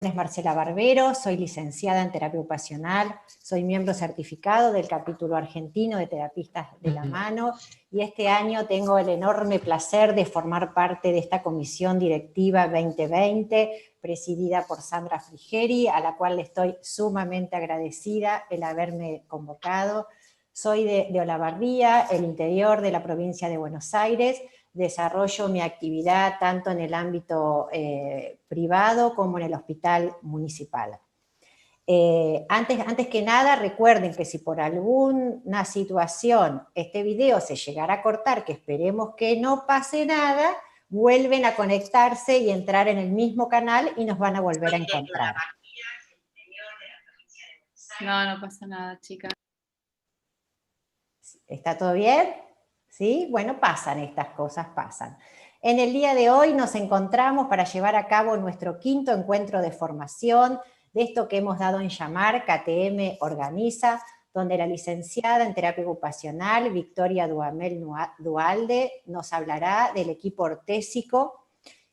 Es Marcela Barbero, soy licenciada en terapia ocupacional, soy miembro certificado del capítulo argentino de terapistas de la mano y este año tengo el enorme placer de formar parte de esta comisión directiva 2020 presidida por Sandra Frigeri, a la cual le estoy sumamente agradecida el haberme convocado. Soy de Olavarría, el interior de la provincia de Buenos Aires. Desarrollo mi actividad tanto en el ámbito privado como en el hospital municipal. Antes que nada, recuerden que si por alguna situación este video se llegara a cortar, que esperemos que no pase nada, vuelven a conectarse y entrar en el mismo canal y nos van a volver a encontrar. No, no pasa nada, chica. ¿Está todo bien? ¿Sí? Bueno, pasan estas cosas, pasan. En el día de hoy nos encontramos para llevar a cabo nuestro quinto encuentro de formación de esto que hemos dado en llamar KTM Organiza, donde la licenciada en terapia ocupacional, Victoria Duhamel Duhalde, nos hablará del equipo ortésico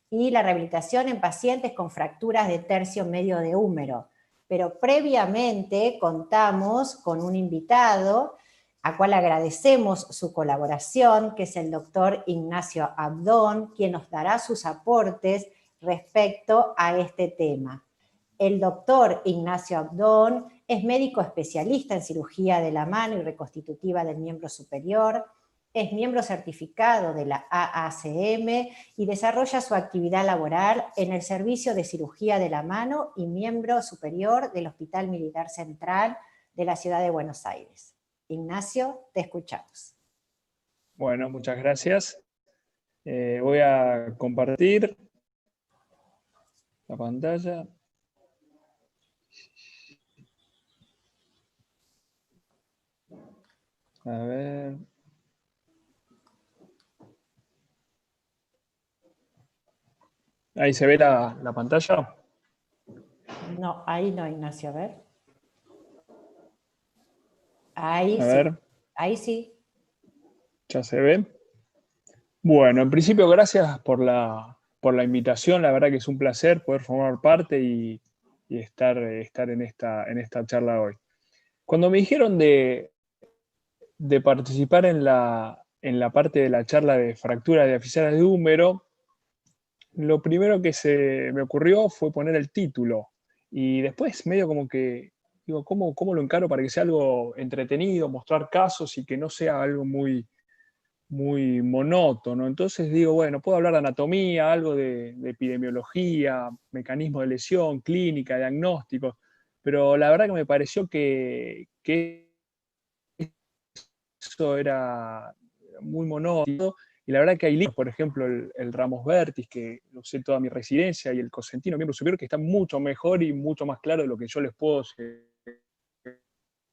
y la rehabilitación en pacientes con fracturas de tercio medio de húmero. Pero previamente contamos con un invitado a cual agradecemos su colaboración, que es el doctor Ignacio Abdón, quien nos dará sus aportes respecto a este tema. El doctor Ignacio Abdón es médico especialista en cirugía de la mano y reconstitutiva del miembro superior, es miembro certificado de la AACM y desarrolla su actividad laboral en el Servicio de Cirugía de la Mano y miembro superior del Hospital Militar Central de la Ciudad de Buenos Aires. Ignacio, te escuchamos. Bueno, muchas gracias. Voy a compartir la pantalla. A ver. Ahí se ve la pantalla. No, ahí no, Ignacio, a ver. Ahí a sí. Ver. Ahí sí. ¿Ya se ve? Bueno, en principio, gracias por la invitación. La verdad que es un placer poder formar parte y estar en esta charla hoy. Cuando me dijeron de participar en la parte de la charla de fracturas de aficiones de húmero, lo primero que se me ocurrió fue poner el título. Y después medio como que, digo, ¿cómo lo encaro para que sea algo entretenido, mostrar casos y que no sea algo muy monótono? Entonces digo, bueno, puedo hablar de anatomía, algo de epidemiología, mecanismo de lesión, clínica, diagnósticos, pero la verdad que me pareció que eso era muy monótono, y la verdad que hay libros, por ejemplo, el Ramos Vertis, que lo sé toda mi residencia, y el Cosentino, miembro superior, que están mucho mejor y mucho más claro de lo que yo les puedo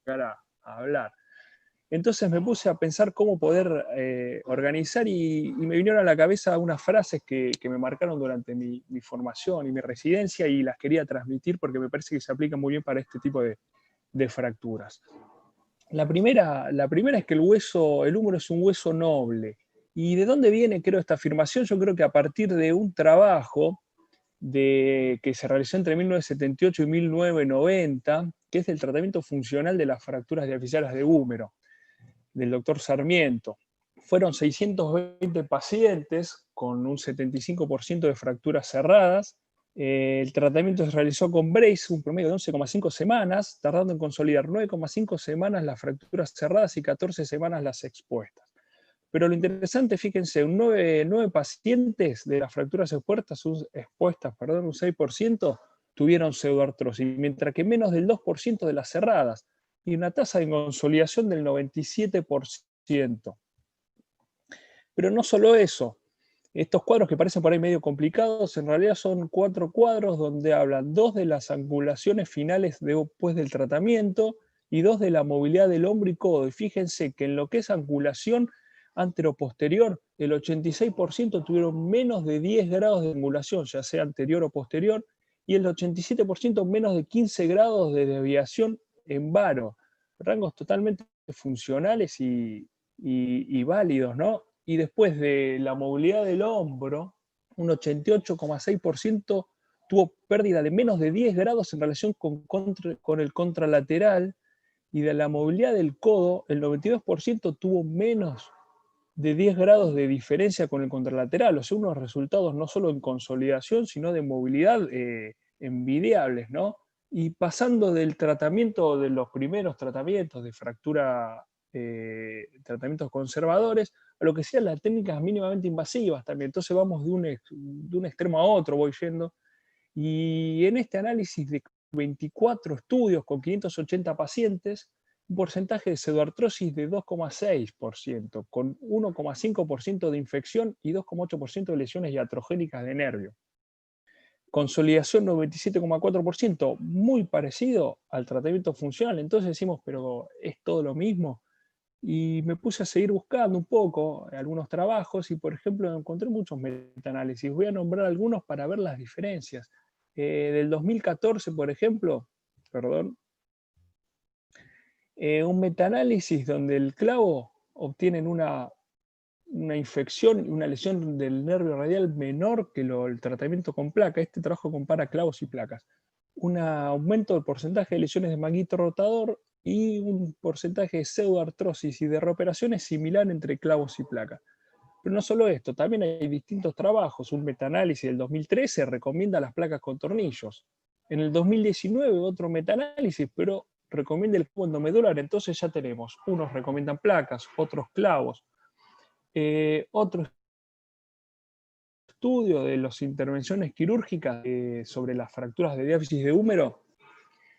llegar a hablar. Entonces me puse a pensar cómo poder organizar y me vinieron a la cabeza unas frases que me marcaron durante mi formación y mi residencia, y las quería transmitir porque me parece que se aplican muy bien para este tipo de fracturas. La primera es que el húmero es un hueso noble. ¿Y de dónde viene, creo, esta afirmación? Yo creo que a partir de un trabajo que se realizó entre 1978 y 1990, que es el tratamiento funcional de las fracturas diafisares de húmero, del doctor Sarmiento. Fueron 620 pacientes con un 75% de fracturas cerradas. El tratamiento se realizó con brace, un promedio de 11,5 semanas, tardando en consolidar 9,5 semanas las fracturas cerradas y 14 semanas las expuestas. Pero lo interesante, fíjense, 9 pacientes de las fracturas expuestas, un 6%, tuvieron pseudoartrosis, mientras que menos del 2% de las cerradas, y una tasa de consolidación del 97%. Pero no solo eso, estos cuadros que parecen por ahí medio complicados, en realidad son 4 cuadros donde hablan 2 de las angulaciones finales después del tratamiento y 2 de la movilidad del hombro y codo. Y fíjense que en lo que es angulación anteroposterior, el 86% tuvieron menos de 10 grados de angulación, ya sea anterior o posterior, y el 87% menos de 15 grados de desviación en varo. Rangos totalmente funcionales y válidos, ¿no? Y después de la movilidad del hombro, un 88,6% tuvo pérdida de menos de 10 grados en relación con el contralateral, y de la movilidad del codo, el 92% tuvo menos de 10 grados de diferencia con el contralateral, o sea, unos resultados no solo en consolidación, sino de movilidad envidiables, ¿no? Y pasando del tratamiento, de los primeros tratamientos de fractura, tratamientos conservadores, a lo que sean las técnicas mínimamente invasivas también. Entonces vamos de un extremo a otro, voy yendo. Y en este análisis de 24 estudios con 580 pacientes, un porcentaje de pseudoartrosis de 2,6%, con 1,5% de infección y 2,8% de lesiones iatrogénicas de nervio. Consolidación 97,4%, muy parecido al tratamiento funcional. Entonces decimos, pero ¿es todo lo mismo? Y me puse a seguir buscando un poco algunos trabajos y, por ejemplo, encontré muchos metaanálisis. Voy a nombrar algunos para ver las diferencias. Del 2014, por ejemplo, perdón, un metaanálisis donde el clavo obtienen una infección, una lesión del nervio radial menor que el tratamiento con placa. Este trabajo compara clavos y placas. Un aumento del porcentaje de lesiones de manguito rotador y un porcentaje de pseudoartrosis y de reoperaciones similar entre clavos y placas. Pero no solo esto, también hay distintos trabajos. Un metaanálisis del 2013 recomienda las placas con tornillos. En el 2019 otro metaanálisis, pero recomienda el clavo endomedular. Entonces ya tenemos, unos recomiendan placas, otros clavos. Otro estudio de las intervenciones quirúrgicas sobre las fracturas de diáfisis de húmero,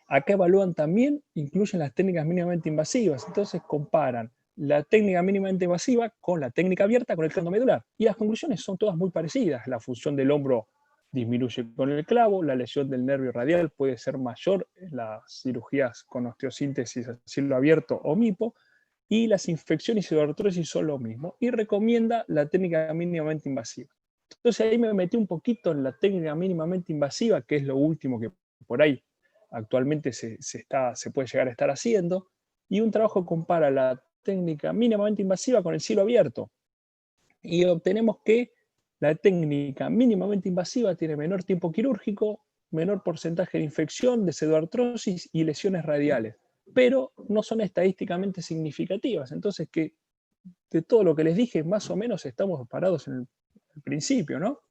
acá evalúan también, incluyen las técnicas mínimamente invasivas. Entonces comparan la técnica mínimamente invasiva con la técnica abierta con el clavo endomedular. Y las conclusiones son todas muy parecidas. La función del hombro disminuye con el clavo, la lesión del nervio radial puede ser mayor en las cirugías con osteosíntesis a cielo abierto o MIPO, y las infecciones y pseudoartrosis son lo mismo, y recomienda la técnica mínimamente invasiva. Entonces ahí me metí un poquito en la técnica mínimamente invasiva, que es lo último que por ahí actualmente se puede llegar a estar haciendo, y un trabajo compara la técnica mínimamente invasiva con el cielo abierto, y obtenemos que la técnica mínimamente invasiva tiene menor tiempo quirúrgico, menor porcentaje de infección, de pseudoartrosis y lesiones radiales, pero no son estadísticamente significativas. Entonces, que de todo lo que les dije, más o menos estamos parados en el principio, ¿no?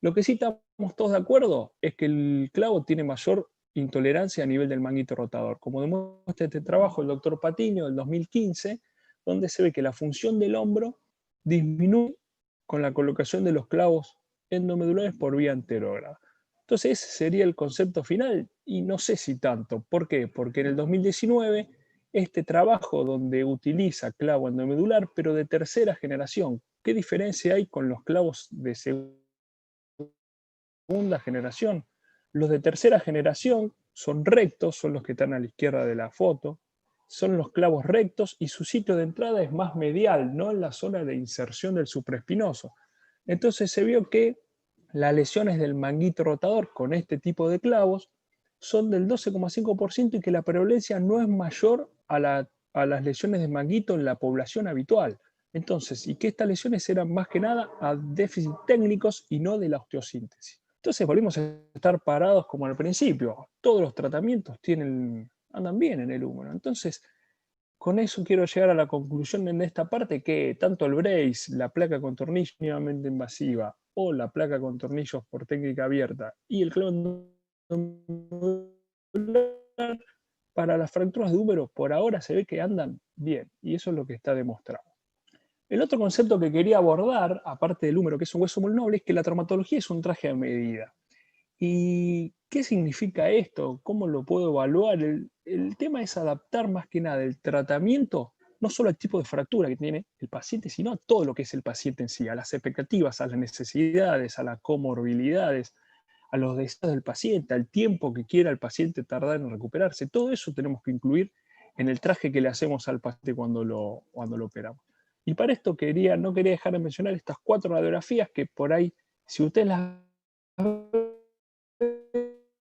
Lo que sí estamos todos de acuerdo es que el clavo tiene mayor intolerancia a nivel del manguito rotador, como demuestra este trabajo del doctor Patiño del 2015, donde se ve que la función del hombro disminuye con la colocación de los clavos endomedulares por vía anterógrada. Entonces ese sería el concepto final, y no sé si tanto. ¿Por qué? Porque en el 2019 este trabajo donde utiliza clavo endomedular, pero de tercera generación, ¿qué diferencia hay con los clavos de segunda generación? Los de tercera generación son rectos, son los que están a la izquierda de la foto, son los clavos rectos y su sitio de entrada es más medial, no en la zona de inserción del supraespinoso. Entonces se vio que las lesiones del manguito rotador con este tipo de clavos son del 12,5% y que la prevalencia no es mayor a las lesiones de manguito en la población habitual. Entonces, y que estas lesiones eran más que nada a déficits técnicos y no de la osteosíntesis. Entonces volvimos a estar parados como al principio. Todos los tratamientos andan bien en el húmero. Entonces, con eso quiero llegar a la conclusión en esta parte que tanto el brace, la placa con tornillos mínimamente invasiva o la placa con tornillos por técnica abierta y el clavo para las fracturas de húmero por ahora se ve que andan bien, y eso es lo que está demostrado. El otro concepto que quería abordar, aparte del húmero, que es un hueso muy noble, es que la traumatología es un traje a medida. ¿Y qué significa esto? ¿Cómo lo puedo evaluar? El tema es adaptar más que nada el tratamiento, no solo al tipo de fractura que tiene el paciente, sino a todo lo que es el paciente en sí, a las expectativas, a las necesidades, a las comorbilidades, a los deseos del paciente, al tiempo que quiera el paciente tardar en recuperarse. Todo eso tenemos que incluir en el traje que le hacemos al paciente cuando lo operamos. Y para esto no quería dejar de mencionar estas 4 radiografías que por ahí, si ustedes las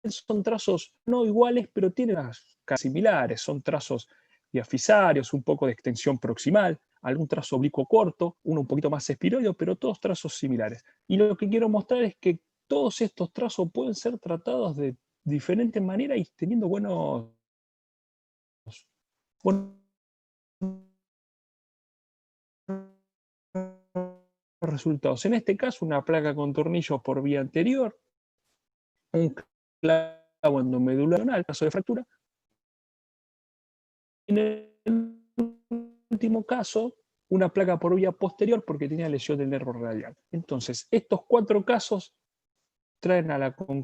son trazos no iguales, pero tienen casi similares. Son trazos diafisarios, un poco de extensión proximal, algún trazo oblicuo corto, uno un poquito más espiroideo, pero todos trazos similares. Y lo que quiero mostrar es que todos estos trazos pueden ser tratados de diferentes maneras y teniendo buenos resultados. En este caso, una placa con tornillos por vía anterior, un clavo endomedular, caso de fractura. En el último caso, una placa por vía posterior porque tenía lesión del nervio radial. Entonces, estos 4 casos traen a la conclusión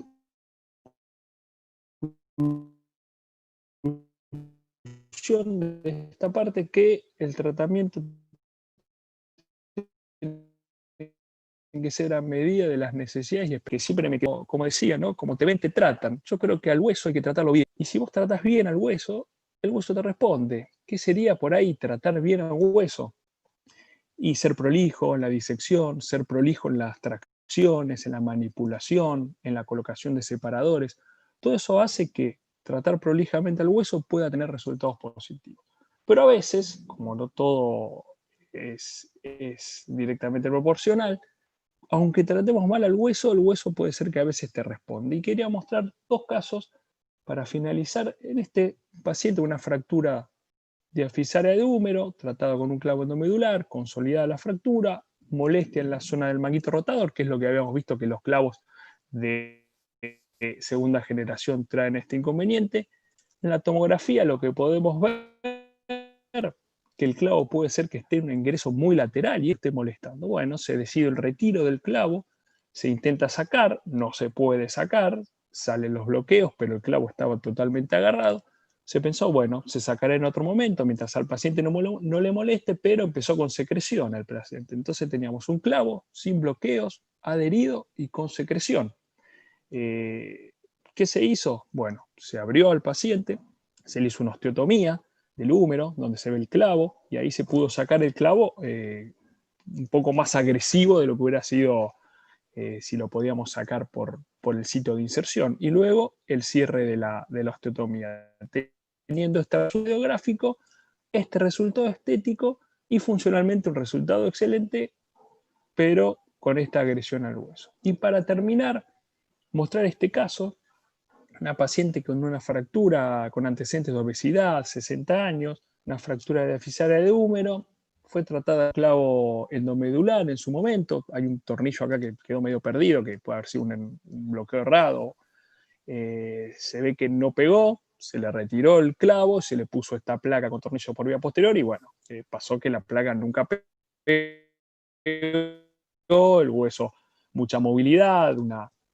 de esta parte que el tratamiento tiene que ser a medida de las necesidades, y que siempre me quedo, como decía, ¿no? Como te ven, te tratan. Yo creo que al hueso hay que tratarlo bien. Y si vos tratas bien al hueso, el hueso te responde. ¿Qué sería por ahí tratar bien al hueso? Y ser prolijo en la disección, ser prolijo en las tracciones, en la manipulación, en la colocación de separadores. Todo eso hace que tratar prolijamente al hueso pueda tener resultados positivos. Pero a veces, como no todo es directamente proporcional, aunque tratemos mal al hueso, el hueso puede ser que a veces te responda. Y quería mostrar 2 casos para finalizar. En este paciente una fractura diafisaria de húmero, tratada con un clavo endomedular, consolidada la fractura, molestia en la zona del manguito rotador, que es lo que habíamos visto que los clavos de segunda generación traen este inconveniente. En la tomografía lo que podemos ver que el clavo puede ser que esté en un ingreso muy lateral y esté molestando. Bueno, se decide el retiro del clavo, se intenta sacar, no se puede sacar, salen los bloqueos, pero el clavo estaba totalmente agarrado. Se pensó, bueno, se sacará en otro momento, mientras al paciente no le moleste, pero empezó con secreción al paciente. Entonces teníamos un clavo sin bloqueos, adherido y con secreción. ¿Qué se hizo? Bueno, se abrió al paciente, se le hizo una osteotomía del húmero, donde se ve el clavo, y ahí se pudo sacar el clavo un poco más agresivo de lo que hubiera sido si lo podíamos sacar por el sitio de inserción. Y luego el cierre de la osteotomía. Teniendo este estudio gráfico, este resultado estético y funcionalmente un resultado excelente, pero con esta agresión al hueso. Y para terminar, mostrar este caso, una paciente con una fractura con antecedentes de obesidad, 60 años, una fractura diafisaria de húmero, fue tratada con clavo endomedular en su momento. Hay un tornillo acá que quedó medio perdido, que puede haber sido un bloqueo errado. Se ve que no pegó, se le retiró el clavo, se le puso esta placa con tornillo por vía posterior y bueno, pasó que la placa nunca pegó, el hueso, mucha movilidad,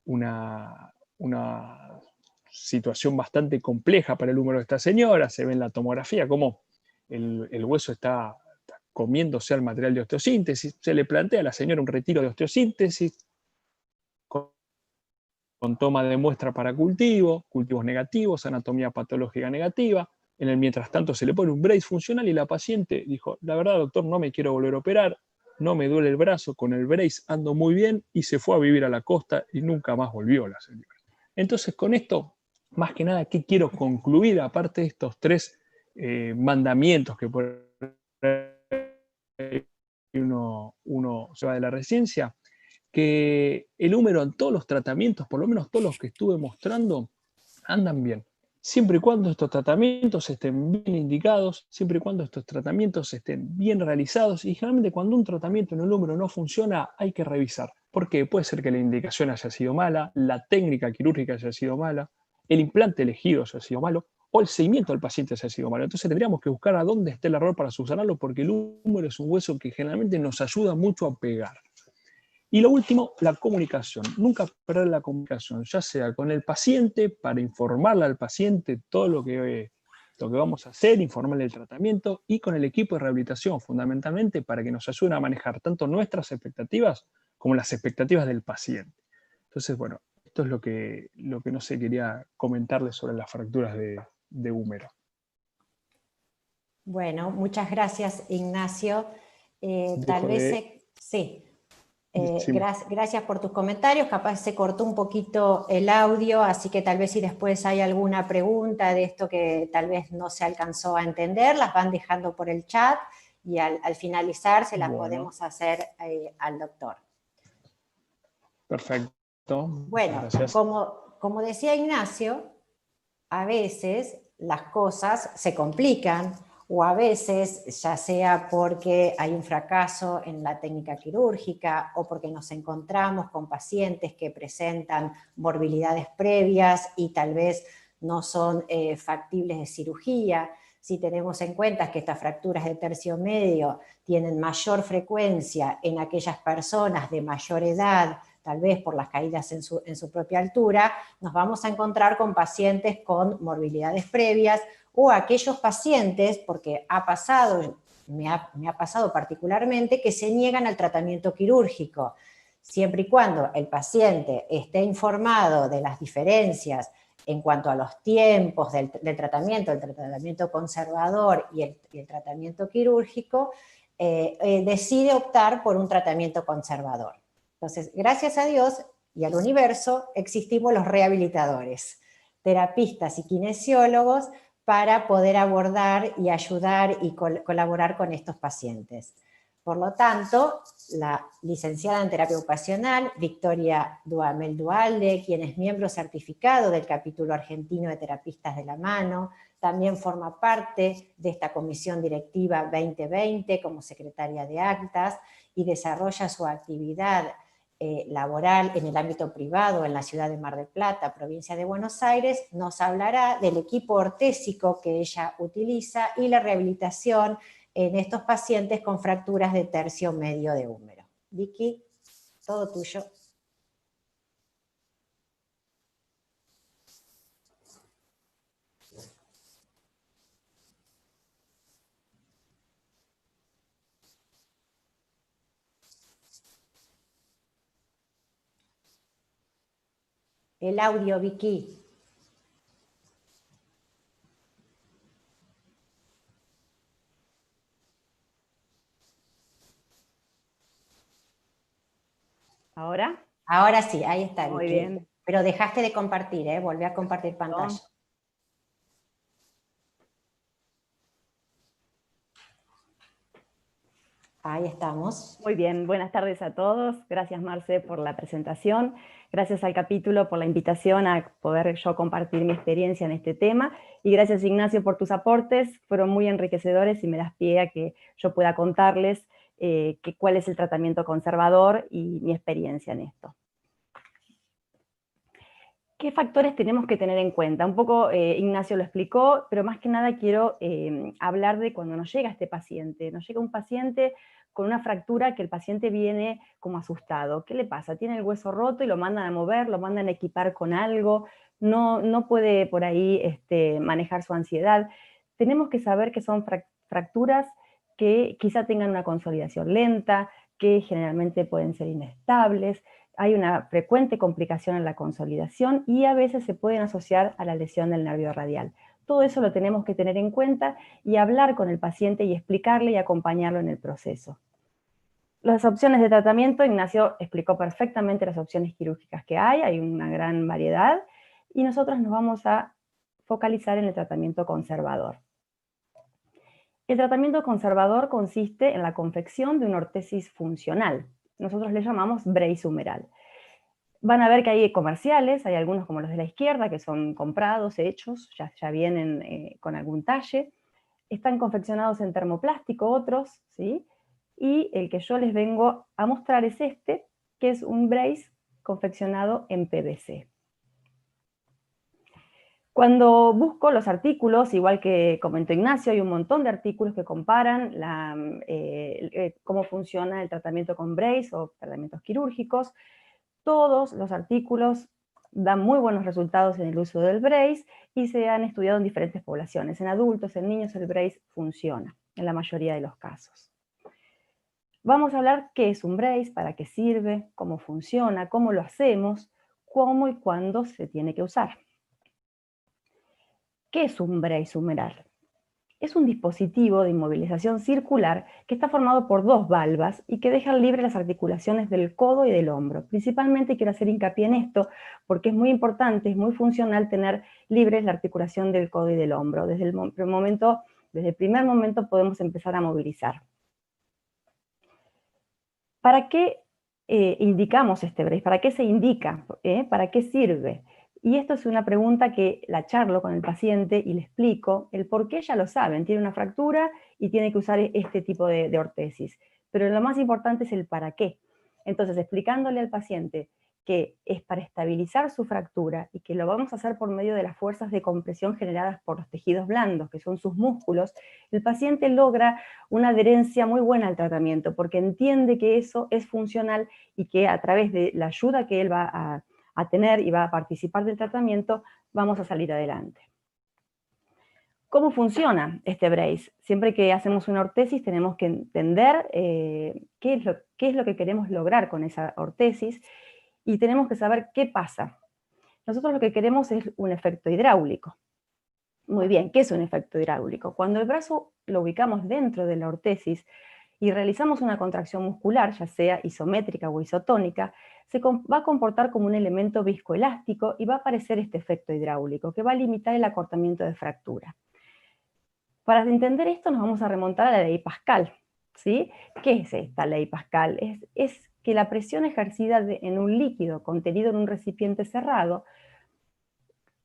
una situación bastante compleja para el húmero de esta señora. Se ve en la tomografía cómo el hueso está comiéndose al material de osteosíntesis. Se le plantea a la señora un retiro de osteosíntesis con toma de muestra para cultivos negativos, anatomía patológica negativa. En el mientras tanto se le pone un brace funcional y la paciente dijo, la verdad doctor, no me quiero volver a operar, no me duele el brazo, con el brace ando muy bien, y se fue a vivir a la costa y nunca más volvió la señora. Entonces con esto, más que nada, ¿qué quiero concluir? Aparte de estos 3 mandamientos que por uno se va de la residencia, que el húmero en todos los tratamientos, por lo menos todos los que estuve mostrando, andan bien. Siempre y cuando estos tratamientos estén bien indicados, siempre y cuando estos tratamientos estén bien realizados, y generalmente cuando un tratamiento en el húmero no funciona, hay que revisar. Porque puede ser que la indicación haya sido mala, la técnica quirúrgica haya sido mala, el implante elegido haya sido malo, o el seguimiento del paciente haya sido malo. Entonces tendríamos que buscar a dónde está el error para subsanarlo, porque el húmero es un hueso que generalmente nos ayuda mucho a pegar. Y lo último, la comunicación. Nunca perder la comunicación, ya sea con el paciente, para informarle al paciente todo lo que vamos a hacer, informarle del tratamiento, y con el equipo de rehabilitación, fundamentalmente, para que nos ayuden a manejar tanto nuestras expectativas como las expectativas del paciente. Entonces, bueno, esto es lo que no sé, quería comentarles sobre las fracturas de húmero. Bueno, muchas gracias, Ignacio. Tal vez, sí. Gracias por tus comentarios. Capaz se cortó un poquito el audio, así que tal vez si después hay alguna pregunta de esto que tal vez no se alcanzó a entender, las van dejando por el chat y al finalizar se las podemos hacer al doctor. Perfecto. Bueno, gracias. como decía Ignacio, a veces las cosas se complican o a veces, ya sea porque hay un fracaso en la técnica quirúrgica o porque nos encontramos con pacientes que presentan morbilidades previas y tal vez no son factibles de cirugía. Si tenemos en cuenta que estas fracturas de tercio medio tienen mayor frecuencia en aquellas personas de mayor edad, tal vez por las caídas en su propia altura, nos vamos a encontrar con pacientes con morbilidades previas o aquellos pacientes, porque ha pasado, me ha pasado particularmente, que se niegan al tratamiento quirúrgico. Siempre y cuando el paciente esté informado de las diferencias en cuanto a los tiempos del tratamiento, el tratamiento conservador y el tratamiento quirúrgico, decide optar por un tratamiento conservador. Entonces, gracias a Dios y al universo existimos los rehabilitadores, terapistas y kinesiólogos para poder abordar y ayudar y colaborar con estos pacientes. Por lo tanto, la licenciada en terapia ocupacional, Victoria Duhamel Duhalde, quien es miembro certificado del capítulo argentino de terapistas de la mano, también forma parte de esta comisión directiva 2020 como secretaria de actas y desarrolla su actividad laboral en el ámbito privado en la ciudad de Mar del Plata, provincia de Buenos Aires. Nos hablará del equipo ortésico que ella utiliza y la rehabilitación en estos pacientes con fracturas de tercio medio de húmero. Vicky, todo tuyo. El audio, Vicky. ¿Ahora? Ahora sí, ahí está, Muy Vicky. bien. Pero dejaste de compartir, volví a compartir pantalla. Ahí estamos. Muy bien, buenas tardes a todos. Gracias, Marce, por la presentación. Gracias al capítulo por la invitación a poder yo compartir mi experiencia en este tema. Y gracias, Ignacio, por tus aportes. Fueron muy enriquecedores y me das pie a que yo pueda contarles cuál es el tratamiento conservador y mi experiencia en esto. ¿Qué factores tenemos que tener en cuenta? Un poco Ignacio lo explicó, pero más que nada quiero hablar de cuando nos llega este paciente. Nos llega un paciente con una fractura que el paciente viene como asustado. ¿Qué le pasa? Tiene el hueso roto y lo mandan a mover, lo mandan a equipar con algo, no puede por ahí manejar su ansiedad. Tenemos que saber que son fracturas que quizá tengan una consolidación lenta, que generalmente pueden ser inestables. Hay una frecuente complicación en la consolidación y a veces se pueden asociar a la lesión del nervio radial. Todo eso lo tenemos que tener en cuenta y hablar con el paciente y explicarle y acompañarlo en el proceso. Las opciones de tratamiento, Ignacio explicó perfectamente las opciones quirúrgicas que hay una gran variedad, y nosotros nos vamos a focalizar en el tratamiento conservador. El tratamiento conservador consiste en la confección de una ortesis funcional. Nosotros le llamamos brace humeral. Van a ver que hay comerciales, hay algunos como los de la izquierda que son comprados, hechos, ya vienen con algún talle. Están confeccionados en termoplástico otros, ¿sí? Y el que yo les vengo a mostrar es este, que es un brace confeccionado en PVC. Cuando busco los artículos, igual que comentó Ignacio, hay un montón de artículos que comparan cómo funciona el tratamiento con brace o tratamientos quirúrgicos. Todos los artículos dan muy buenos resultados en el uso del brace y se han estudiado en diferentes poblaciones. En adultos, en niños, el brace funciona en la mayoría de los casos. Vamos a hablar qué es un brace, para qué sirve, cómo funciona, cómo lo hacemos, cómo y cuándo se tiene que usar. ¿Qué es un brace humeral? Es un dispositivo de inmovilización circular que está formado por dos valvas y que dejan libres las articulaciones del codo y del hombro. Principalmente quiero hacer hincapié en esto porque es muy importante, es muy funcional tener libres la articulación del codo y del hombro. Desde el primer momento podemos empezar a movilizar. ¿Para qué indicamos este brace? ¿Para qué se indica? ¿Para qué sirve? Y esto es una pregunta que la charlo con el paciente y le explico. El por qué ya lo saben, tiene una fractura y tiene que usar este tipo de ortesis. Pero lo más importante es el para qué. Entonces, explicándole al paciente que es para estabilizar su fractura y que lo vamos a hacer por medio de las fuerzas de compresión generadas por los tejidos blandos, que son sus músculos, el paciente logra una adherencia muy buena al tratamiento, porque entiende que eso es funcional y que a través de la ayuda que él va a tener y va a participar del tratamiento, vamos a salir adelante. ¿Cómo funciona este brace? Siempre que hacemos una ortesis tenemos que entender qué es lo que queremos lograr con esa ortesis y tenemos que saber qué pasa. Nosotros lo que queremos es un efecto hidráulico. Muy bien, ¿qué es un efecto hidráulico? Cuando el brazo lo ubicamos dentro de la ortesis y realizamos una contracción muscular, ya sea isométrica o isotónica, se va a comportar como un elemento viscoelástico y va a aparecer este efecto hidráulico que va a limitar el acortamiento de fractura. Para entender esto nos vamos a remontar a la ley Pascal, ¿sí? ¿Qué es esta ley Pascal? Es que la presión ejercida en un líquido contenido en un recipiente cerrado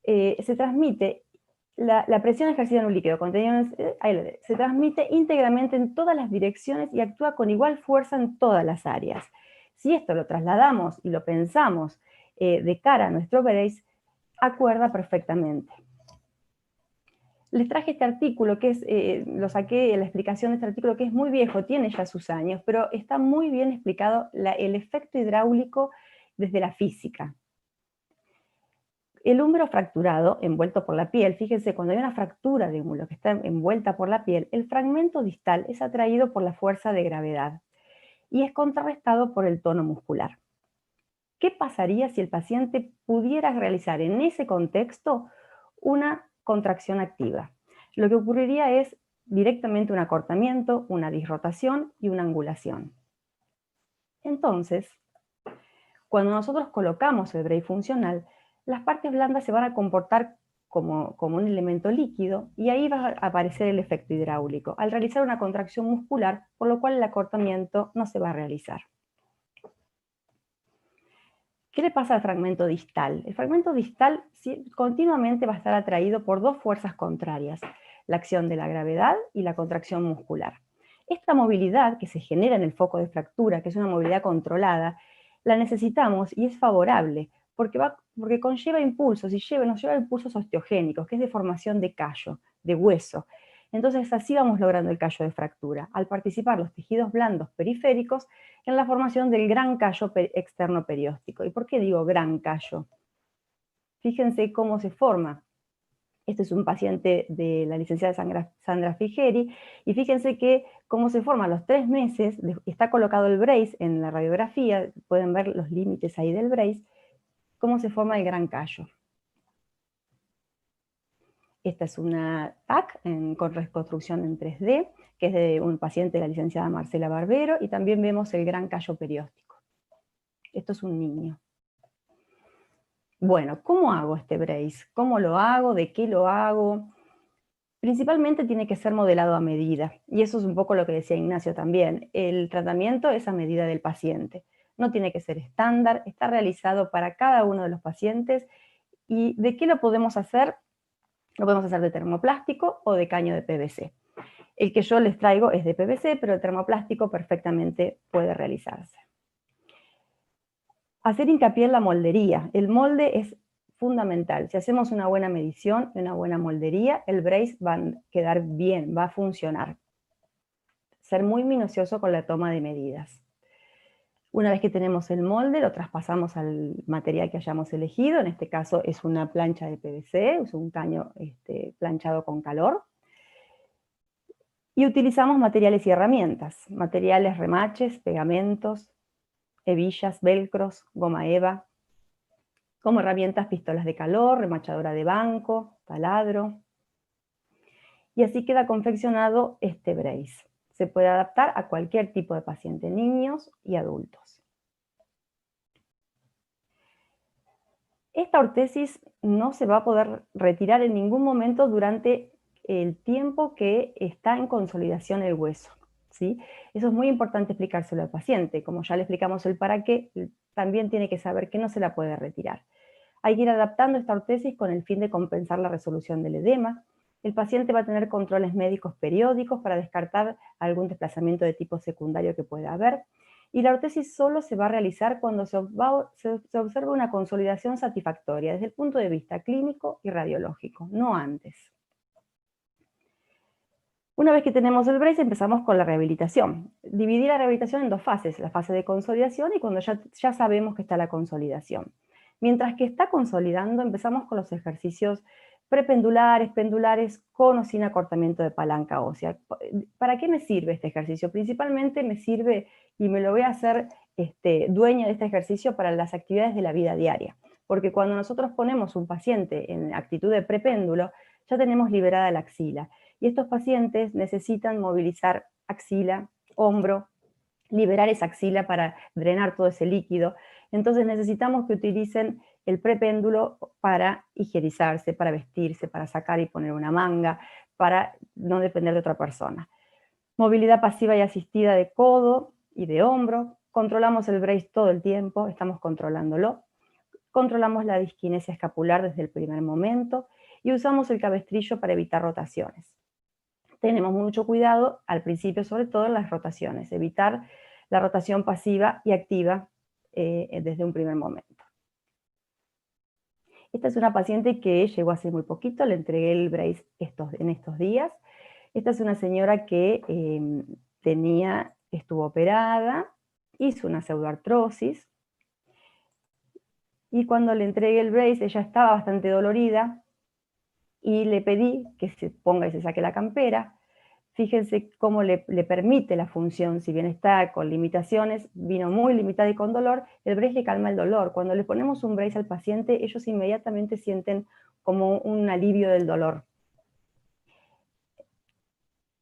se transmite, la presión ejercida en un líquido contenido se transmite íntegramente en todas las direcciones y actúa con igual fuerza en todas las áreas. Si esto lo trasladamos y lo pensamos de cara a nuestro brace, acuerda perfectamente. Les traje este artículo, lo saqué, la explicación de este artículo, que es muy viejo, tiene ya sus años, pero está muy bien explicado el efecto hidráulico desde la física. El húmero fracturado, envuelto por la piel, fíjense, cuando hay una fractura de húmero que está envuelta por la piel, el fragmento distal es atraído por la fuerza de gravedad y es contrarrestado por el tono muscular. ¿Qué pasaría si el paciente pudiera realizar en ese contexto una contracción activa? Lo que ocurriría es directamente un acortamiento, una disrotación y una angulación. Entonces, cuando nosotros colocamos el brace funcional, las partes blandas se van a comportar como un elemento líquido y ahí va a aparecer el efecto hidráulico, al realizar una contracción muscular, por lo cual el acortamiento no se va a realizar. ¿Qué le pasa al fragmento distal? El fragmento distal continuamente va a estar atraído por dos fuerzas contrarias, la acción de la gravedad y la contracción muscular. Esta movilidad que se genera en el foco de fractura, que es una movilidad controlada, la necesitamos y es favorable, porque conlleva impulsos y nos lleva impulsos osteogénicos, que es de formación de callo, de hueso. Entonces así vamos logrando el callo de fractura, al participar los tejidos blandos periféricos en la formación del gran callo externo perióstico. ¿Y por qué digo gran callo? Fíjense cómo se forma. Este es un paciente de la licenciada Sandra Frigeri, y fíjense que cómo se forma a los 3 meses, está colocado el brace en la radiografía, pueden ver los límites ahí del brace, cómo se forma el gran callo. Esta es una TAC con reconstrucción en 3D, que es de un paciente de la licenciada Marcela Barbero, y también vemos el gran callo perióstico. Esto es un niño. Bueno, ¿cómo hago este brace? ¿Cómo lo hago? ¿De qué lo hago? Principalmente tiene que ser modelado a medida, y eso es un poco lo que decía Ignacio también. El tratamiento es a medida del paciente. No tiene que ser estándar, está realizado para cada uno de los pacientes. ¿Y de qué lo podemos hacer? Lo podemos hacer de termoplástico o de caño de PVC. El que yo les traigo es de PVC, pero el termoplástico perfectamente puede realizarse. Hacer hincapié en la moldería. El molde es fundamental. Si hacemos una buena medición y una buena moldería, el brace va a quedar bien, va a funcionar. Ser muy minucioso con la toma de medidas. Una vez que tenemos el molde, lo traspasamos al material que hayamos elegido. En este caso es una plancha de PVC, es un caño planchado con calor. Y utilizamos materiales y herramientas. Materiales remaches, pegamentos, hebillas, velcros, goma eva. Como herramientas, pistolas de calor, remachadora de banco, taladro. Y así queda confeccionado este brace. Se puede adaptar a cualquier tipo de paciente, niños y adultos. Esta ortesis no se va a poder retirar en ningún momento durante el tiempo que está en consolidación el hueso. ¿sí? Eso es muy importante explicárselo al paciente. Como ya le explicamos el para qué, también tiene que saber que no se la puede retirar. Hay que ir adaptando esta ortesis con el fin de compensar la resolución del edema. El paciente va a tener controles médicos periódicos para descartar algún desplazamiento de tipo secundario que pueda haber. Y la ortesis solo se va a realizar cuando se observa una consolidación satisfactoria desde el punto de vista clínico y radiológico, no antes. Una vez que tenemos el brace, empezamos con la rehabilitación. Dividir la rehabilitación en dos fases, la fase de consolidación y cuando ya sabemos que está la consolidación. Mientras que está consolidando, empezamos con los ejercicios prependulares, pendulares, con o sin acortamiento de palanca ósea. ¿Para qué me sirve este ejercicio? Principalmente me sirve, y me lo voy a hacer dueña de este ejercicio para las actividades de la vida diaria. Porque cuando nosotros ponemos un paciente en actitud de prepéndulo, ya tenemos liberada la axila. Y estos pacientes necesitan movilizar axila, hombro, liberar esa axila para drenar todo ese líquido. Entonces necesitamos que utilicen el prepéndulo para higienizarse, para vestirse, para sacar y poner una manga, para no depender de otra persona. Movilidad pasiva y asistida de codo y de hombro. Controlamos el brace todo el tiempo, estamos controlándolo. Controlamos la disquinesia escapular desde el primer momento y usamos el cabestrillo para evitar rotaciones. Tenemos mucho cuidado al principio, sobre todo en las rotaciones, evitar la rotación pasiva y activa desde un primer momento. Esta es una paciente que llegó hace muy poquito, le entregué el brace en estos días. Esta es una señora que estuvo operada, hizo una pseudoartrosis, y cuando le entregué el brace ella estaba bastante dolorida, y le pedí que se ponga y se saque la campera. Fíjense cómo le permite la función, si bien está con limitaciones, vino muy limitada y con dolor, el brace le calma el dolor. Cuando le ponemos un brace al paciente, ellos inmediatamente sienten como un alivio del dolor.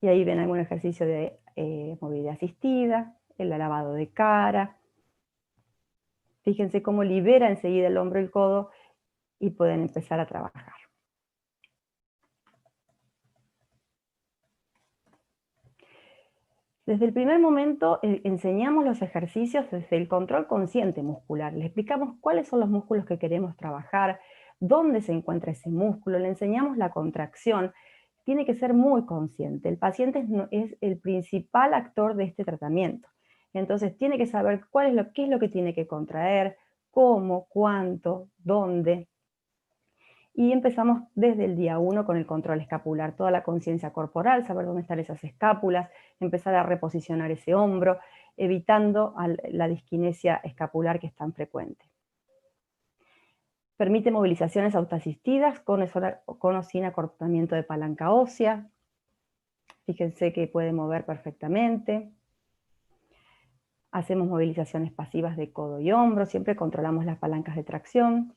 Y ahí ven algún ejercicio de movilidad asistida, el lavado de cara. Fíjense cómo libera enseguida el hombro y el codo y pueden empezar a trabajar. Desde el primer momento enseñamos los ejercicios desde el control consciente muscular. Le explicamos cuáles son los músculos que queremos trabajar, dónde se encuentra ese músculo, le enseñamos la contracción. Tiene que ser muy consciente. El paciente es el principal actor de este tratamiento. Entonces tiene que saber qué es lo que tiene que contraer, cómo, cuánto, dónde. Y empezamos desde el día 1 con el control escapular, toda la conciencia corporal, saber dónde están esas escápulas, empezar a reposicionar ese hombro, evitando la disquinesia escapular que es tan frecuente. Permite movilizaciones autoasistidas con o sin acortamiento de palanca ósea. Fíjense que puede mover perfectamente. Hacemos movilizaciones pasivas de codo y hombro, siempre controlamos las palancas de tracción.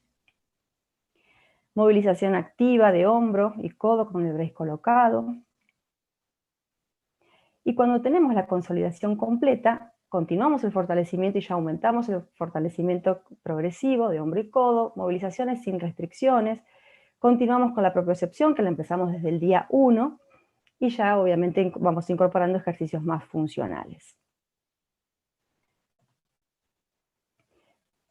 Movilización activa de hombro y codo con el brace colocado. Y cuando tenemos la consolidación completa, continuamos el fortalecimiento y ya aumentamos el fortalecimiento progresivo de hombro y codo, movilizaciones sin restricciones. Continuamos con la propiocepción, que la empezamos desde el día 1, y ya obviamente vamos incorporando ejercicios más funcionales.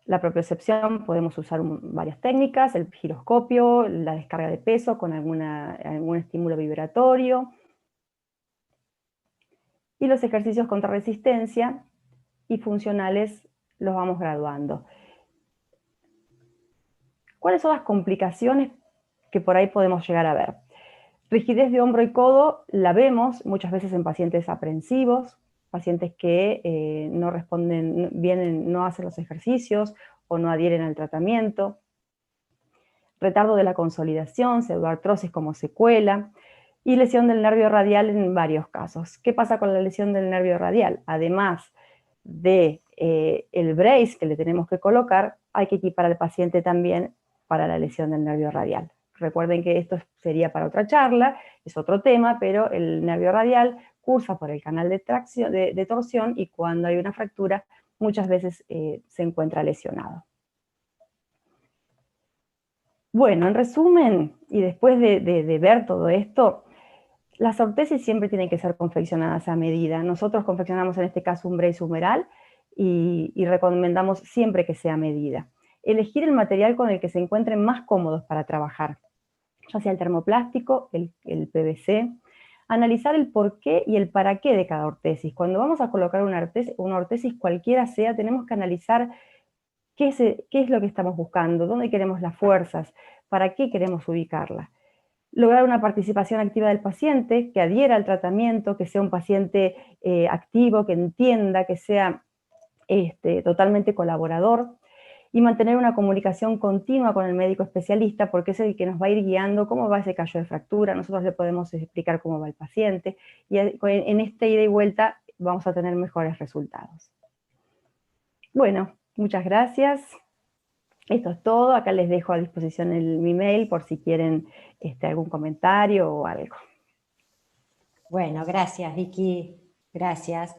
La propiocepción podemos usar varias técnicas, el giroscopio, la descarga de peso con algún estímulo vibratorio, y los ejercicios contra resistencia y funcionales los vamos graduando. ¿Cuáles son las complicaciones que por ahí podemos llegar a ver? Rigidez de hombro y codo la vemos muchas veces en pacientes aprensivos, pacientes que no responden bien, no hacen los ejercicios o no adhieren al tratamiento. Retardo de la consolidación, pseudoartrosis como secuela, y lesión del nervio radial en varios casos. ¿Qué pasa con la lesión del nervio radial? Además de el brace que le tenemos que colocar, hay que equipar al paciente también para la lesión del nervio radial. Recuerden que esto sería para otra charla, es otro tema, pero el nervio radial cursa por el canal de torsión y cuando hay una fractura muchas veces se encuentra lesionado. Bueno, en resumen, y después de ver todo esto, Las ortesis siempre tienen que ser confeccionadas a medida. Nosotros confeccionamos en este caso un brace humeral y recomendamos siempre que sea a medida. Elegir el material con el que se encuentren más cómodos para trabajar, ya sea el termoplástico, el PVC. Analizar el por qué y el para qué de cada ortesis. Cuando vamos a colocar una ortesis cualquiera sea, tenemos que analizar qué es lo que estamos buscando, dónde queremos las fuerzas, para qué queremos ubicarla. Lograr una participación activa del paciente, que adhiera al tratamiento, que sea un paciente activo, que entienda, que sea totalmente colaborador, y mantener una comunicación continua con el médico especialista, porque es el que nos va a ir guiando cómo va ese callo de fractura, nosotros le podemos explicar cómo va el paciente, y en esta ida y vuelta vamos a tener mejores resultados. Bueno, muchas gracias. Esto es todo, acá les dejo a disposición mi mail por si quieren algún comentario o algo. Bueno, gracias Vicky, gracias.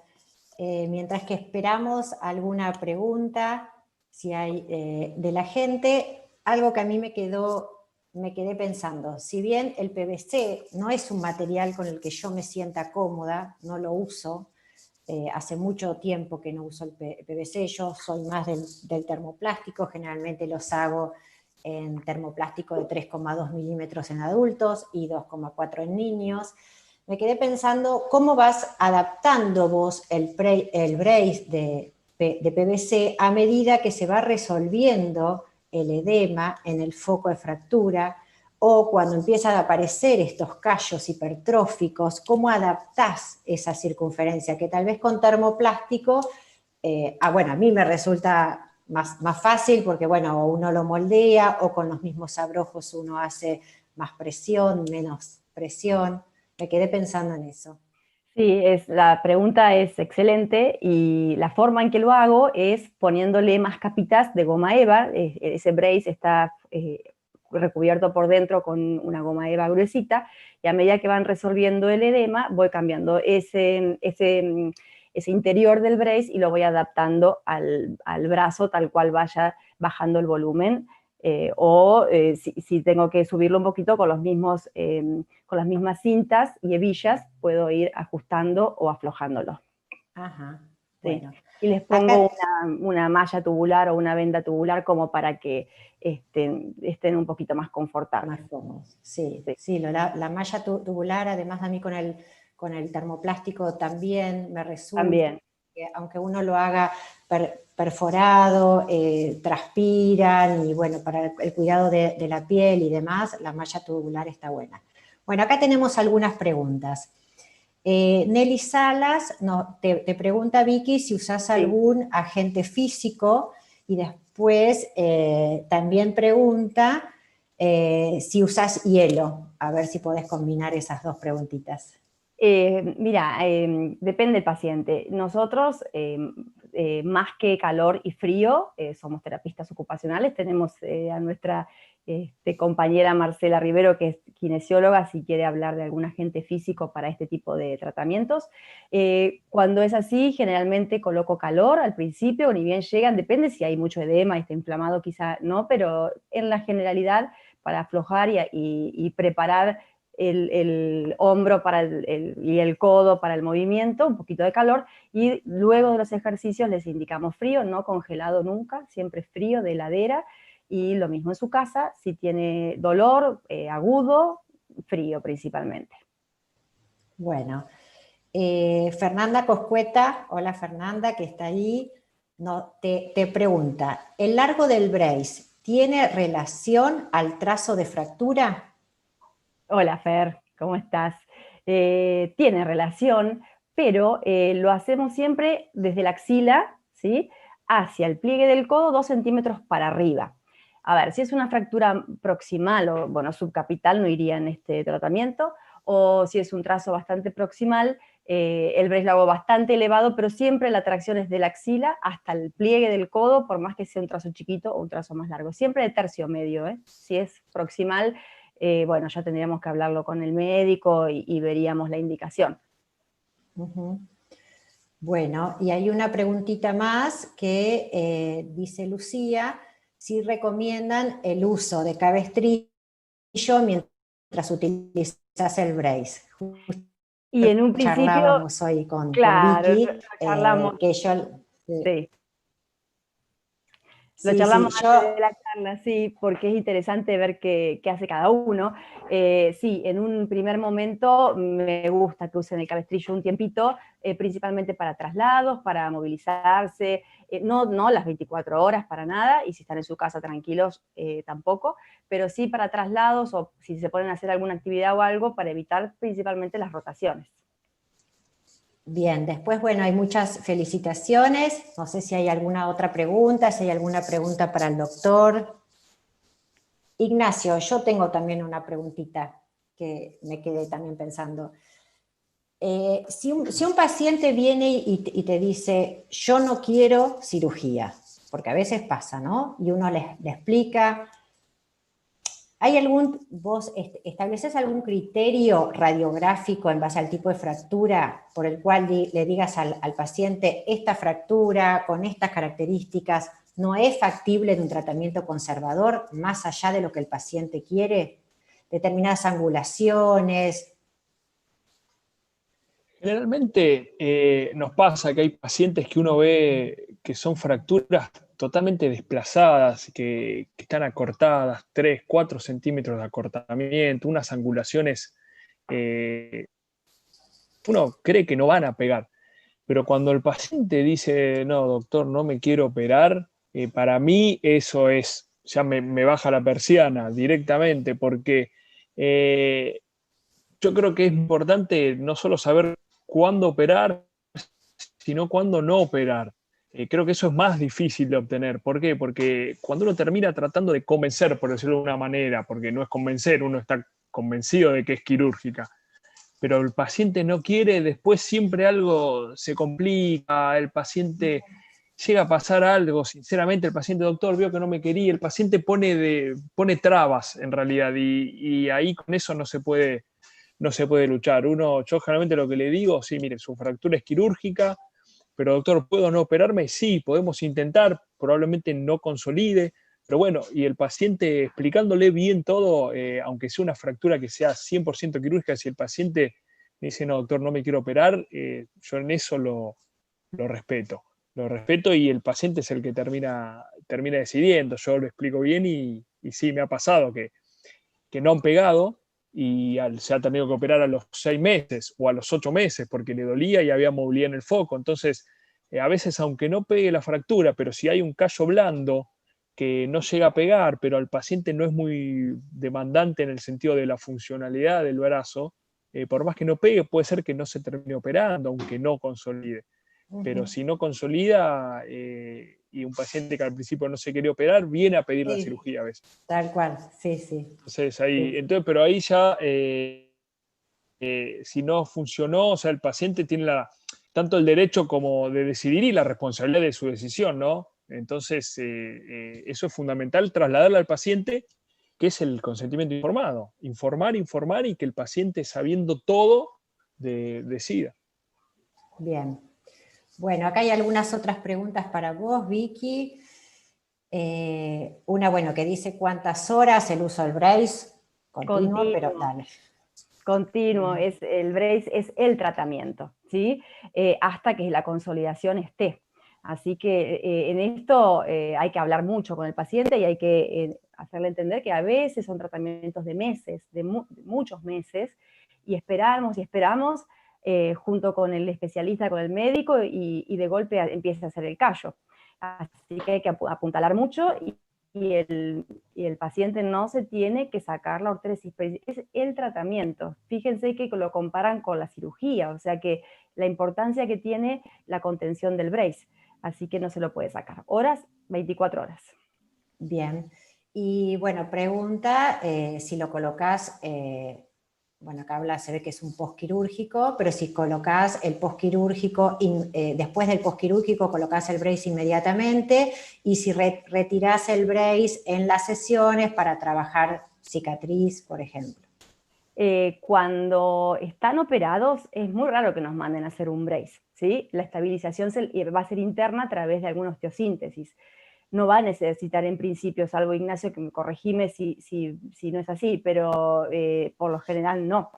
Mientras que esperamos alguna pregunta, si hay de la gente, algo que a mí me quedé pensando, si bien el PVC no es un material con el que yo me sienta cómoda, no lo uso, hace mucho tiempo que no uso el PVC, yo soy más del termoplástico, generalmente los hago en termoplástico de 3,2 milímetros en adultos y 2,4 en niños. Me quedé pensando cómo vas adaptando vos el brace de PVC a medida que se va resolviendo el edema en el foco de fractura, o cuando empiezan a aparecer estos callos hipertróficos, ¿cómo adaptás esa circunferencia? Que tal vez con termoplástico, bueno, a mí me resulta más fácil porque, bueno, uno lo moldea o con los mismos abrojos uno hace más presión, menos presión. Me quedé pensando en eso. Sí, la pregunta es excelente y la forma en que lo hago es poniéndole más capitas de goma eva. Ese brace está recubierto por dentro con una goma eva gruesita, y a medida que van resolviendo el edema voy cambiando ese interior del brace y lo voy adaptando al brazo tal cual vaya bajando el volumen, si tengo que subirlo un poquito con las mismas cintas y hebillas puedo ir ajustando o aflojándolo. Ajá, bueno. Sí. Y les pongo una malla tubular o una venda tubular como para que estén un poquito más confortables. Más cómodos, sí. La malla tubular, además a mí con el termoplástico también me resulta. También. Que aunque uno lo haga perforado, transpiran, y bueno, para el cuidado de la piel y demás, la malla tubular está buena. Bueno, acá tenemos algunas preguntas. Nelly Salas te pregunta, Vicky, si usás algún agente físico, y después también pregunta si usás hielo. A ver si podés combinar esas dos preguntitas. Mira, depende del paciente. Nosotros, más que calor y frío, somos terapistas ocupacionales, tenemos a nuestra compañera Marcela Rivero, que es kinesióloga, si quiere hablar de algún agente físico para este tipo de tratamientos. Cuando es así, generalmente coloco calor al principio, ni bien llegan, depende si hay mucho edema, está inflamado, quizá no, pero en la generalidad, para aflojar y preparar el hombro y el codo para el movimiento, un poquito de calor, y luego de los ejercicios les indicamos frío, no congelado nunca, siempre frío de heladera, y lo mismo en su casa, si tiene dolor agudo, frío principalmente. Bueno, Fernanda Coscueta, hola Fernanda, que está ahí, te pregunta, ¿el largo del brace tiene relación al trazo de fractura? Hola Fer, ¿cómo estás? Tiene relación, pero lo hacemos siempre desde la axila, ¿sí?, hacia el pliegue del codo 2 centímetros para arriba. A ver, si es una fractura proximal o, bueno, subcapital no iría en este tratamiento, o si es un trazo bastante proximal, el brace lo hago bastante elevado, pero siempre la tracción es de la axila hasta el pliegue del codo, por más que sea un trazo chiquito o un trazo más largo. Siempre de tercio medio, ¿eh? Si es proximal, bueno, ya tendríamos que hablarlo con el médico y veríamos la indicación. Bueno, y hay una preguntita más que dice Lucía, si recomiendan el uso de cabestrillo mientras mientras utilizas el brace. Y en un principio, charlábamos hoy con claro, Vicky, lo charlamos, que yo... sí. Lo Sí, charlamos sí, antes de la charla, sí, porque es interesante ver qué hace cada uno. Sí, en un primer momento me gusta que usen el cabestrillo un tiempito, principalmente para traslados, para movilizarse, no las 24 horas para nada, y si están en su casa tranquilos tampoco, pero sí para traslados o si se ponen a hacer alguna actividad o algo, para evitar principalmente las rotaciones. Bien, después, bueno, hay muchas felicitaciones. No sé si hay alguna otra pregunta, si hay alguna pregunta para el doctor. Ignacio, yo tengo también una preguntita que me quedé también pensando. Si un paciente viene y te dice, yo no quiero cirugía, porque a veces pasa, ¿no? Y uno le explica, ¿vos estableces algún criterio radiográfico en base al tipo de fractura por el cual le digas al paciente, esta fractura con estas características no es factible de un tratamiento conservador más allá de lo que el paciente quiere? Determinadas angulaciones. Generalmente nos pasa que hay pacientes que uno ve que son fracturas totalmente desplazadas, que están acortadas, 3, 4 centímetros de acortamiento, unas angulaciones, uno cree que no van a pegar, pero cuando el paciente dice, no, doctor, no me quiero operar, para mí eso es, ya me baja la persiana directamente, porque yo creo que es importante no solo saber cuándo operar, sino cuándo no operar. Creo que eso es más difícil de obtener. ¿Por qué? Porque cuando uno termina tratando de convencer, por decirlo de una manera, porque no es convencer, uno está convencido de que es quirúrgica, pero el paciente no quiere, después siempre algo se complica, el paciente llega a pasar algo, sinceramente el paciente, doctor, vio que no me quería, el paciente pone trabas en realidad y ahí con eso no se puede luchar. Yo generalmente lo que le digo, sí, mire, su fractura es quirúrgica, pero doctor, ¿puedo no operarme? Sí, podemos intentar, probablemente no consolide, pero bueno, y el paciente explicándole bien todo, aunque sea una fractura que sea 100% quirúrgica, si el paciente me dice, no, doctor, no me quiero operar, yo en eso lo respeto. Lo respeto y el paciente es el que termina decidiendo. Yo lo explico bien y sí, me ha pasado que no han pegado y se ha tenido que operar a los 6 meses o a los 8 meses porque le dolía y había movilidad en el foco. Entonces, a veces, aunque no pegue la fractura, pero si hay un callo blando que no llega a pegar, pero al paciente no es muy demandante en el sentido de la funcionalidad del brazo, por más que no pegue, puede ser que no se termine operando, aunque no consolide. Pero si no consolida y un paciente que al principio no se quería operar, viene a pedir la Sí, cirugía a veces. tal cual, sí, sí. Entonces, pero ahí ya, si no funcionó, o sea, el paciente tiene tanto el derecho como de decidir y la responsabilidad de su decisión, ¿no? Entonces, eso es fundamental, trasladarle al paciente, que es el consentimiento informado. Informar y que el paciente, sabiendo todo, decida. Bien. Bueno, acá hay algunas otras preguntas para vos, Vicky. Una, bueno, que dice cuántas horas el uso del brace. Continuo, pero dale. Continuo, el brace es el tratamiento, ¿sí? Hasta que la consolidación esté. Así que en esto hay que hablar mucho con el paciente y hay que hacerle entender que a veces son tratamientos de meses, de muchos meses, y esperamos junto con el especialista, con el médico, y de golpe empieza a hacer el callo. Así que hay que apuntalar mucho y el paciente no se tiene que sacar la ortéresis, es el tratamiento. Fíjense que lo comparan con la cirugía, o sea que la importancia que tiene la contención del brace, así que no se lo puede sacar. Horas, 24 horas. Bien. Y bueno, pregunta si lo colocas, bueno, acá se ve que es un postquirúrgico, pero si colocas el postquirúrgico, después del postquirúrgico colocas el brace inmediatamente, y si retirás el brace en las sesiones para trabajar cicatriz, por ejemplo. Cuando están operados es muy raro que nos manden a hacer un brace, ¿sí? La estabilización va a ser interna a través de alguna osteosíntesis. no va a necesitar en principio, salvo Ignacio, que me corregime si no es así, pero por lo general no.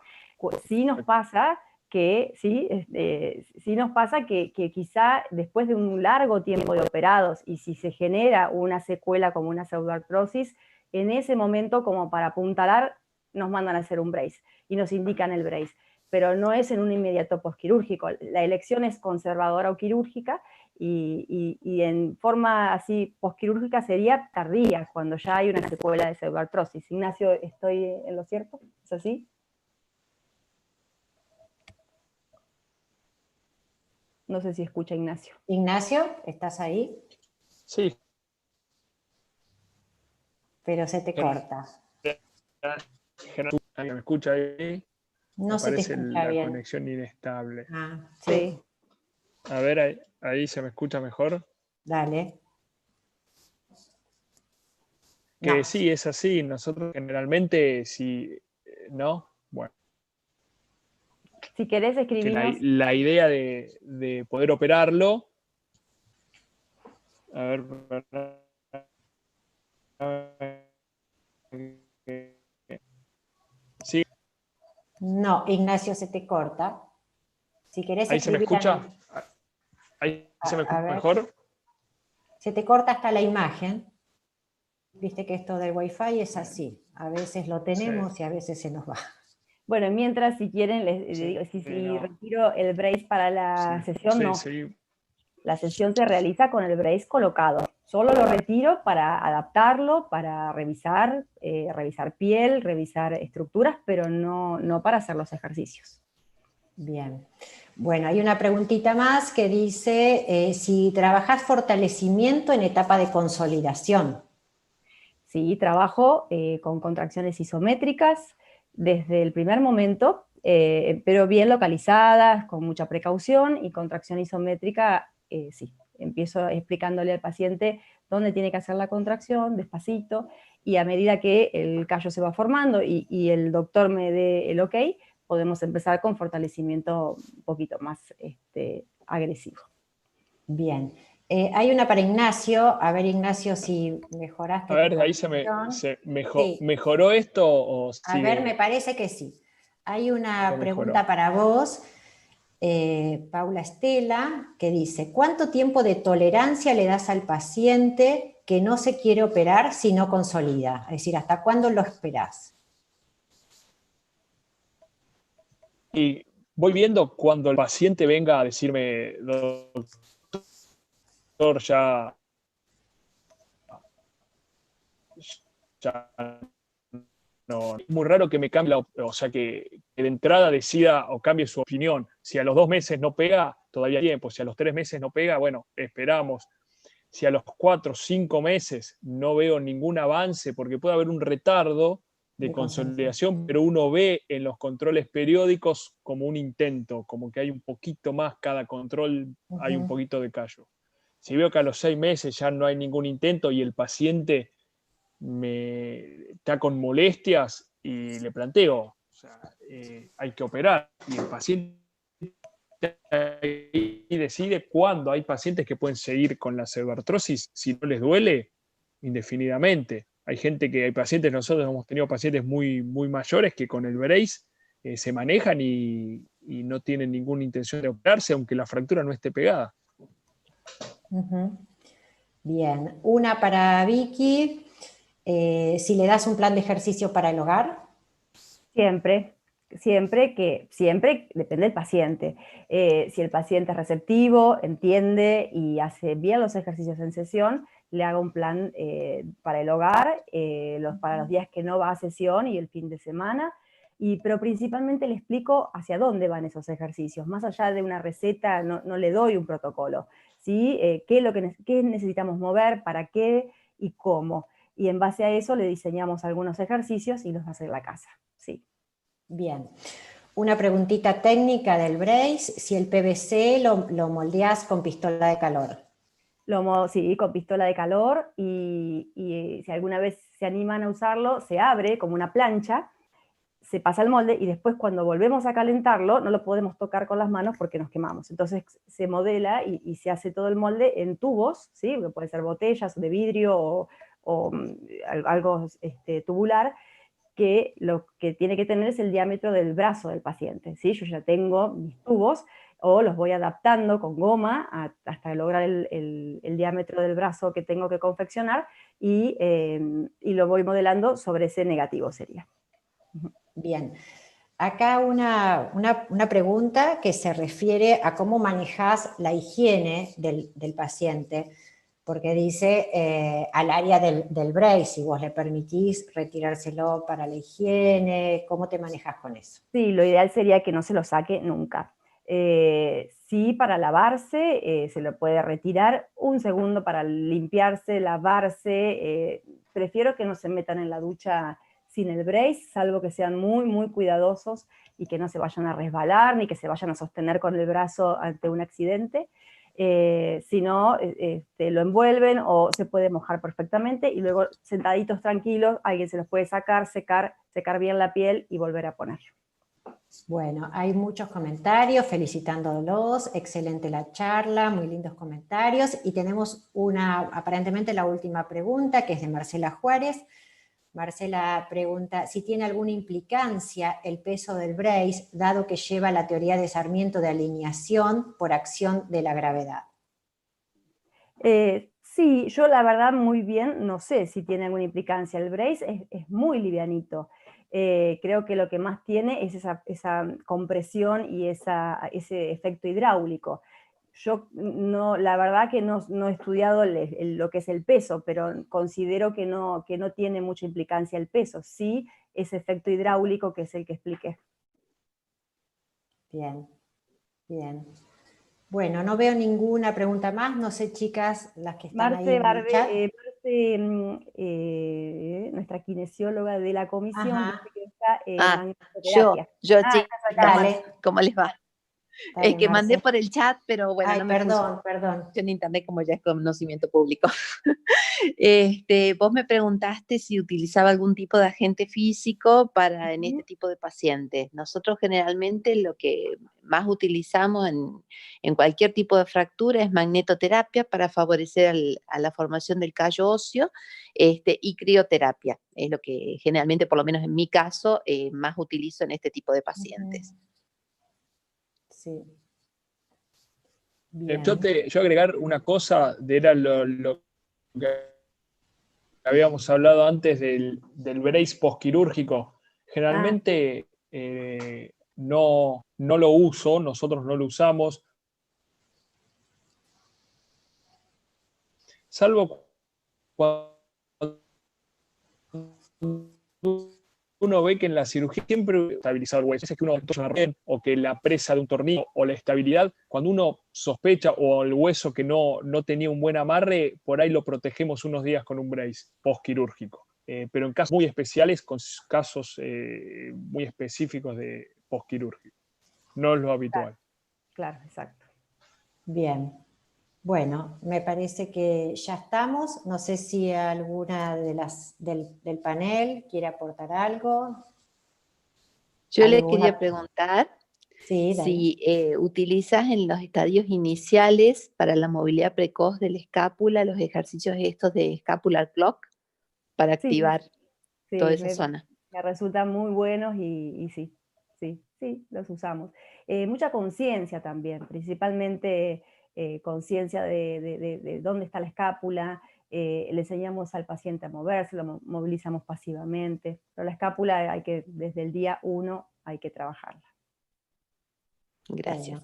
Sí nos pasa que, sí nos pasa que quizá después de un largo tiempo de operados, y si se genera una secuela como una pseudoartrosis, en ese momento, como para apuntalar, nos mandan a hacer un brace y nos indican el brace, pero no es en un inmediato posquirúrgico. La elección es conservadora o quirúrgica, y en forma así posquirúrgica sería tardía, cuando ya hay una secuela de pseudoartrosis. Ignacio, ¿estoy en lo cierto? ¿Es así? No sé si escucha Ignacio. Ignacio, ¿estás ahí? Sí. Pero se te corta. ¿Me escucha ahí? No Me se te parece escucha la bien. conexión inestable. Ah, Sí. A ver, ahí se me escucha mejor. Dale. Que No. sí, es así. Nosotros generalmente, si no, bueno, Si querés que escribirnos... la idea de poder operarlo, a ver, sí, No, Ignacio, se te corta. Si querés ahí se me escribir escucha, ahí se me a escucha ver, mejor. se te corta hasta la imagen. Viste que esto del Wi-Fi es así. A veces lo tenemos y a veces se nos va. Bueno, mientras, si quieren, les Sí, digo, si no, retiro el brace para la sí, sesión, sí, no. sí. La sesión se realiza con el brace colocado. Solo lo retiro para adaptarlo, para revisar, revisar piel, revisar estructuras, pero no para hacer los ejercicios. Bien. Bueno, hay una preguntita más que dice si trabajás fortalecimiento en etapa de consolidación. Sí, trabajo con contracciones isométricas desde el primer momento, pero bien localizadas, con mucha precaución, y contracción isométrica, sí. Empiezo explicándole al paciente dónde tiene que hacer la contracción, despacito, y a medida que el callo se va formando y el doctor me dé el ok, podemos empezar con fortalecimiento un poquito más agresivo. Bien. Hay una para Ignacio. A ver, Ignacio, si mejoraste A tu ver, ahí conexión. sí. ¿Mejoró esto o A ver, sigue? me parece que sí. Hay una ¿O mejoró? pregunta para vos, Paula Estela, que dice, ¿cuánto tiempo de tolerancia le das al paciente que no se quiere operar si no consolida? Es decir, ¿hasta cuándo lo esperás? Y voy viendo cuando el paciente venga a decirme, doctor, ya no. Es muy raro que me cambie, o sea, que de entrada decida o cambie su opinión. Si a los 2 meses no pega, todavía hay tiempo. Si a los 3 meses no pega, bueno, esperamos. Si a los 4 o 5 meses no veo ningún avance, porque puede haber un retardo de consolidación, pero uno ve en los controles periódicos como un intento, como que hay un poquito más, cada control hay un poquito de callo. Si veo que a los 6 meses ya no hay ningún intento y el paciente está con molestias, y le planteo, o sea, hay que operar, y el paciente y decide cuándo. Hay pacientes que pueden seguir con la pseudoartrosis si no les duele indefinidamente. Hay pacientes, nosotros hemos tenido pacientes muy, muy mayores que con el brace se manejan y no tienen ninguna intención de operarse, aunque la fractura no esté pegada. Bien, una para Vicky, si le das un plan de ejercicio para el hogar. Siempre depende del paciente. Si el paciente es receptivo, entiende y hace bien los ejercicios en sesión, le hago un plan para el hogar, para los días que no va a sesión y el fin de semana, pero principalmente le explico hacia dónde van esos ejercicios. Más allá de una receta, no le doy un protocolo, ¿sí? ¿Qué necesitamos mover, para qué y cómo? Y en base a eso le diseñamos algunos ejercicios y los hace en la casa, sí. Bien. Una preguntita técnica del brace, si el PVC lo moldeás con pistola de calor. Sí, con pistola de calor, y si alguna vez se animan a usarlo, se abre como una plancha, se pasa al molde y después cuando volvemos a calentarlo no lo podemos tocar con las manos porque nos quemamos. Entonces se modela y se hace todo el molde en tubos, ¿sí? Puede ser botellas de vidrio o algo tubular, que lo que tiene que tener es el diámetro del brazo del paciente, ¿sí? Yo ya tengo mis tubos, o los voy adaptando con goma hasta lograr el diámetro del brazo que tengo que confeccionar, y lo voy modelando sobre ese negativo sería. Bien. Acá una pregunta que se refiere a cómo manejás la higiene del paciente, porque dice al área del brace, si vos le permitís retirárselo para la higiene, ¿cómo te manejas con eso? Sí, lo ideal sería que no se lo saque nunca. Sí, para lavarse se lo puede retirar, un segundo para limpiarse, lavarse. Prefiero que no se metan en la ducha sin el brace, salvo que sean muy, muy cuidadosos y que no se vayan a resbalar ni que se vayan a sostener con el brazo ante un accidente. Si no, lo envuelven o se puede mojar perfectamente y luego sentaditos tranquilos, alguien se los puede sacar, secar bien la piel y volver a poner. Bueno, hay muchos comentarios felicitándolos, excelente la charla, muy lindos comentarios, y tenemos aparentemente la última pregunta, que es de Marcela Juárez. Marcela pregunta si tiene alguna implicancia el peso del brace, dado que lleva la teoría de Sarmiento de alineación por acción de la gravedad. Sí, yo la verdad muy bien, no sé si tiene alguna implicancia. El brace es muy livianito. Creo que lo que más tiene es esa compresión y ese efecto hidráulico. Yo la verdad que no he estudiado lo que es el peso, pero considero que no tiene mucha implicancia el peso. Sí, ese efecto hidráulico que es el que expliqué. Bien, bien. Bueno, no veo ninguna pregunta más. No sé, chicas, las que están ahí en el chat. Nuestra kinesióloga de la comisión, Ajá. dice que está en yo, magneterapia. chicas, Dale. ¿cómo les va? Dale, Que mandé Marce. por el chat, pero bueno, Ay, no me perdón. funciona en internet como ya es conocimiento público. Vos me preguntaste si utilizaba algún tipo de agente físico en este tipo de pacientes. Nosotros generalmente lo que más utilizamos en cualquier tipo de fractura es magnetoterapia para favorecer a la formación del callo óseo, y crioterapia. Es lo que generalmente, por lo menos en mi caso, más utilizo en este tipo de pacientes. Sí. Bien. Yo agregar una cosa, era lo que habíamos hablado antes del brace postquirúrgico. Generalmente no lo uso, nosotros no lo usamos, salvo cuando uno ve que en la cirugía siempre estabilizador hueso, es que uno o que la presa de un tornillo o la estabilidad, cuando uno sospecha o el hueso que no tenía un buen amarre, por ahí lo protegemos unos días con un brace postquirúrgico. Pero en casos muy especiales, con casos muy específicos de postquirúrgico. No es lo habitual. Claro, exacto. Bien. Bueno, me parece que ya estamos. No sé si alguna de del panel quiere aportar algo. Yo le quería preguntar si utilizas en los estadios iniciales para la movilidad precoz de la escápula los ejercicios estos de scapular clock para activar toda esa zona. Me resultan muy buenos y sí, los usamos. Mucha conciencia también, principalmente conciencia de dónde está la escápula. Le enseñamos al paciente a moverse, lo movilizamos pasivamente, pero la escápula desde el día 1 hay que trabajarla. Gracias.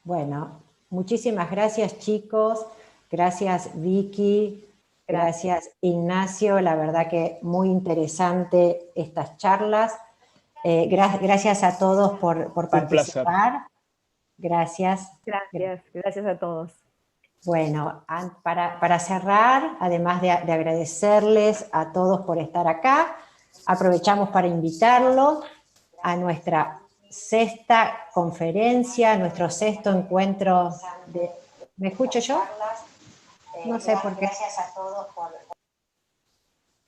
Bueno, muchísimas gracias, chicos. Gracias, Vicky. Gracias, Ignacio. La verdad que muy interesante estas charlas. Gracias a todos por participar. Gracias. Gracias a todos. Bueno, para cerrar, además de agradecerles a todos por estar acá, aprovechamos para invitarlos a nuestra sexta conferencia, nuestro sexto encuentro de... ¿Me escucho yo? No sé por qué. Gracias a todos por...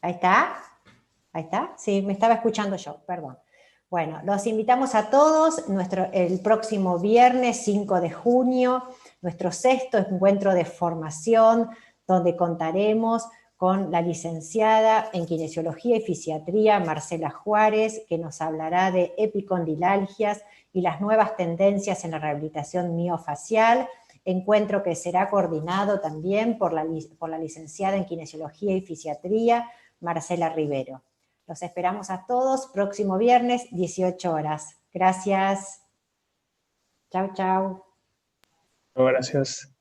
¿Ahí está? ¿Ahí está? Sí, me estaba escuchando yo, perdón. Bueno, los invitamos a todos el próximo viernes 5 de junio, nuestro 6º encuentro de formación, donde contaremos con la licenciada en Kinesiología y Fisiatría, Marcela Juárez, que nos hablará de epicondilalgias y las nuevas tendencias en la rehabilitación miofacial, encuentro que será coordinado también por la licenciada en Kinesiología y Fisiatría, Marcela Rivero. Los esperamos a todos, próximo viernes, 18 horas. Gracias. Chau, chau. Gracias.